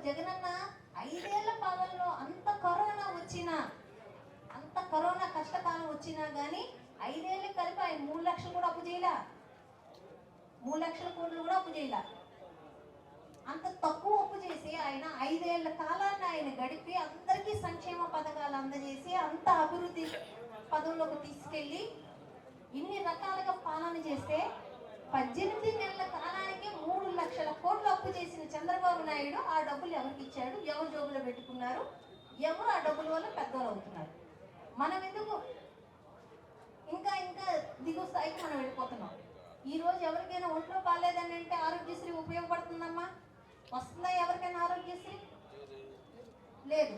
జగనన్న 5 ఏళ్ల పాలనలో అంత కరోనా వచ్చినా, అంత కరోనా కష్టకాలం వచ్చినా కానీ 5 ఏళ్ళకి కలిపి ఆయన 3 లక్షలు కూడా అప్పు చేయలే. 3 లక్షల కోట్లు కూడా అప్పు చేయలే. అంత తక్కువ అప్పు చేసి ఆయన 5 ఏళ్ల కాలాన్ని ఆయన గడిపి అందరికీ సంక్షేమ పథకాలు అందజేసి అంత అభివృద్ధి పదంలోకి తీసుకెళ్లి ఇన్ని రకాలుగా పాలన చేస్తే 18 నెలల కాలానికి 3 లక్షల కోట్లు అప్పు చేసిన చంద్రబాబు నాయుడు ఆ డబ్బులు ఎవరికి ఇచ్చాడు, ఎవరు జోబులో పెట్టుకున్నారు, ఎవరు ఆ డబ్బుల వల్ల పెద్దవాళ్ళు అవుతున్నారు? మనం ఎందుకు ఇంకా ఇంకా దిగువ స్థాయికి మనం వెళ్ళిపోతున్నాం? ఈ రోజు ఎవరికైనా ఒంట్లో బాగాలేదని అంటే ఆరోగ్యశ్రీ ఉపయోగపడుతుందమ్మా? వస్తుందా ఎవరికైనా ఆరోగ్యశ్రీ? లేదు.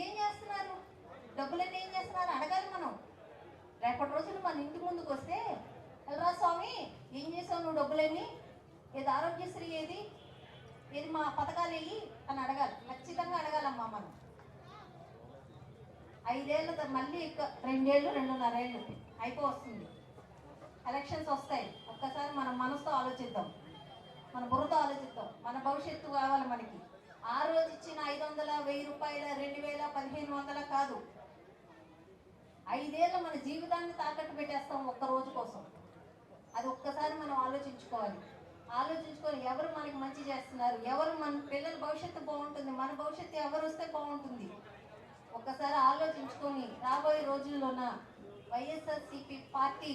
ఏం చేస్తున్నారు? డబ్బులన్నీ ఏం చేస్తున్నారు అడగాలి మనం. రేపటి రోజున మన ఇంటి ముందుకు వస్తే, ఎల్రా స్వామి ఏం చేసావు నువ్వు డబ్బులన్నీ, ఏది ఆరోగ్యశ్రీ, ఏది మా పథకాలు ఏవి అని అడగాలి. ఖచ్చితంగా అడగాలమ్మా మనం. 5 ఏళ్ళ మళ్ళీ 2 ఏళ్ళు 2.5 ఏళ్ళు అయిపోతుంది. ఎలక్షన్స్ వస్తాయి. ఒక్కసారి మనం మనసుతో ఆలోచిద్దాం, మన బుర్రతో ఆలోచిద్దాం. మన భవిష్యత్తు కావాలి మనకి. ఆ రోజు ఇచ్చిన 500, 1000 రూపాయల, 2000, 1500 కాదు. 5 ఏళ్ళ మన జీవితాన్ని తాకట్టు పెట్టేస్తాం ఒక్క రోజు కోసం. అది ఒక్కసారి మనం ఆలోచించుకోవాలి. ఆలోచించుకొని ఎవరు మనకి మంచి చేస్తున్నారు, ఎవరు మన పిల్లల భవిష్యత్తు బాగుంటుంది, మన భవిష్యత్తు ఎవరు వస్తే బాగుంటుంది, ఒక్కసారి ఆలోచించుకొని రాబోయే రోజుల్లోన వైఎస్ఆర్సీపీ పార్టీ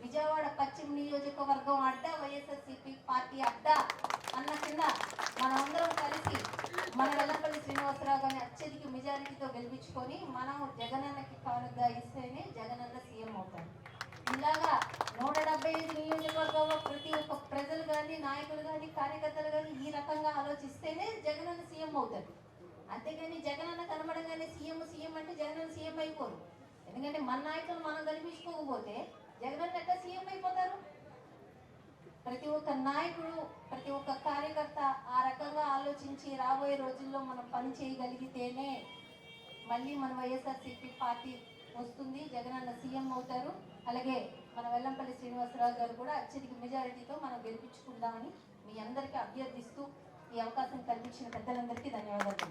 విజయవాడ పశ్చిమ నియోజకవర్గం అడ్డా, వైఎస్ఆర్సీపీ పార్టీ అడ్డా అన్న కింద మనమందరం కలిసి మన వెల్లంపల్లి శ్రీనివాసరావు గారిని అత్యధిక మెజారిటీతో గెలిపించుకొని మనం జగనన్నకి కానుగా ఇస్తేనే జగనన్న సీఎం అవుతారు. ఇలాగా 175 నియోజకవర్గంలో ప్రతి ఒక్క ప్రజలు కానీ, నాయకులు కానీ, కార్యకర్తలు కానీ ఈ రకంగా ఆలోచిస్తేనే జగనన్న సీఎం అవుతారు. అంతేగాని జగనన్న కనబడగానే సీఎం సీఎం అంటే జగనన్న సీఎం అయిపోరు. ఎందుకంటే మన నాయకులు మనం కనిపించుకోకపోతే జగనన్న ఎట్లా సీఎం అయిపోతారు? ప్రతి ఒక్క నాయకుడు, ప్రతి ఒక్క కార్యకర్త ఆ రకంగా ఆలోచించి రాబోయే రోజుల్లో మనం పని చేయగలిగితేనే మళ్ళీ మన వైఎస్ఆర్సీపీ పార్టీ వస్తుంది, జగనన్న సీఎం అవుతారు. అలాగే మన వెల్లంపల్లి శ్రీనివాసరావు గారు కూడా అత్యధిక మెజారిటీతో మనం గెలిపించుకుందామని మీ అందరికీ అభ్యర్థిస్తూ ఈ అవకాశం కల్పించిన పెద్దలందరికీ ధన్యవాదాలు.